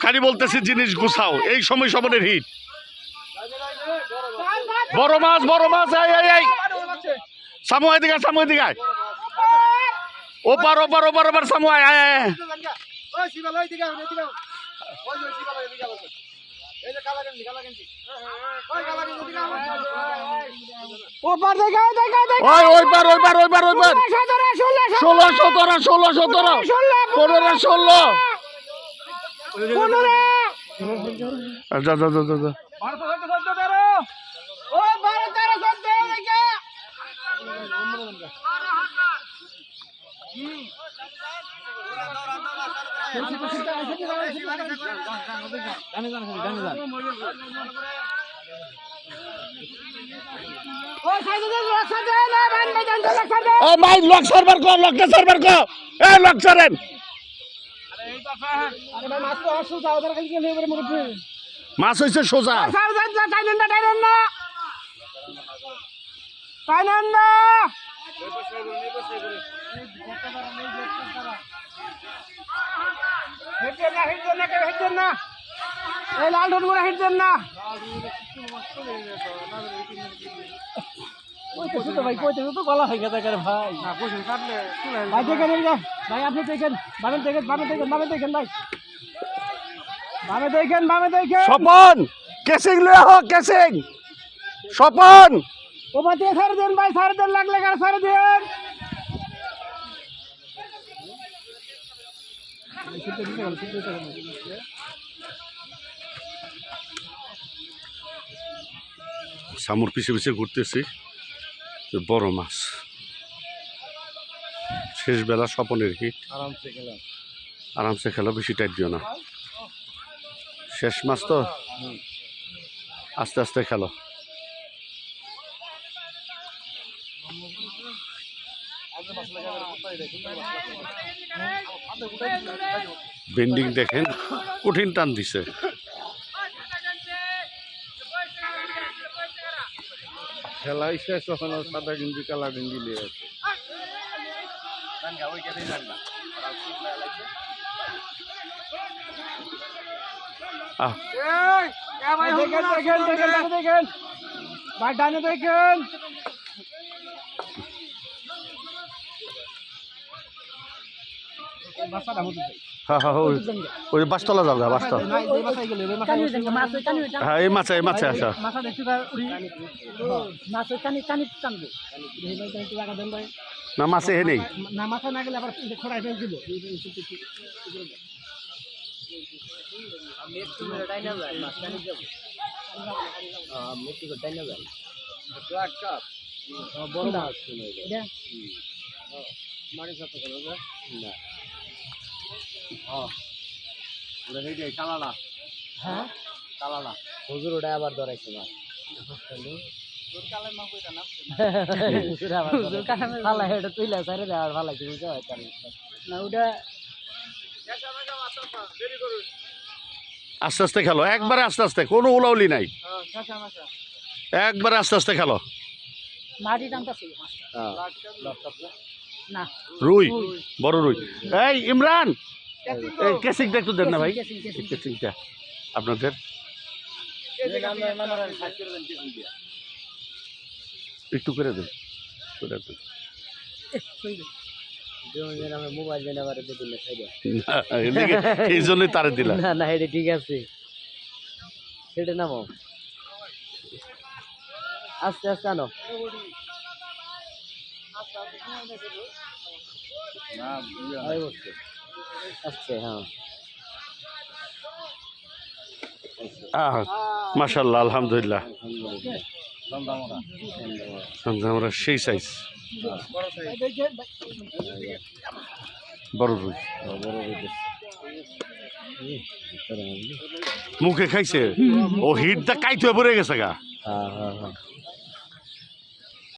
খালি বলতেছি জিনিস গুছাও, এই সময় সবনের হিট। বড় মাছ এই সামু এদিকে ওপার সামু মাছ হয়েছে সোজা লাল ঢোল হিটছেন না ভাই তো গলা হয়ে গেছে ভাই ভাই দেখেন ভাই আপনি দেখেন বামে দেখেন স্বপন কেসিং লয়ে হোক কেসিং স্বপন ও বাতে ছাড় দেন ভাই ছাড় দেন লাগলে গাড়ি ছাড় দেন সামুর পিছে ঘুরতেছি, বড় মাছ শেষ বেলা স্বপনের হিট। আরামসে খেলা, বেশি টাইট দিও না, শেষ মাছ তো আস্তে আস্তে খেলো। বেন্ডিং দেখেন, কঠিন টান দিছে। খেলাই শেষ, ওখানে সাদা গেঞ্জি কালা গেঞ্জি নিয়ে আছে। দেখেন ভাই ডানে দেখেন ওই বাসতলা যাও গা, বাসতলা। হ্যাঁ এই মাছে আসা না, মাছে হে নেই না, মাথা না গেলে আবার খড়াই ফেল দিব। হুজুর ওটা আবার ধরাইছে না, আস্তে আস্তে খেলো, একবারে আস্তে আস্তে, কোনো উলাউলি নাই, একবারে আস্তে আস্তে খেলো। রুই, বড় রুই। এই ইমরান, এই কেসিংটা একটু দেন না ভাই, কেসিংটা আপনাদের একটু করে দেন। এই জন্যই তারে দিলাম। না এটা ঠিক আছে, সেটা নামো আস্তে আস্তে আনো। আচ্ছা হ্যাঁ, মাশাআল্লাহ, আলহামদুলিল্লাহ, আমরা সেই সাইজ বড় রুই। মুখে খাইছে, ও হিটটা কাইতে পড়ে গেছে গা।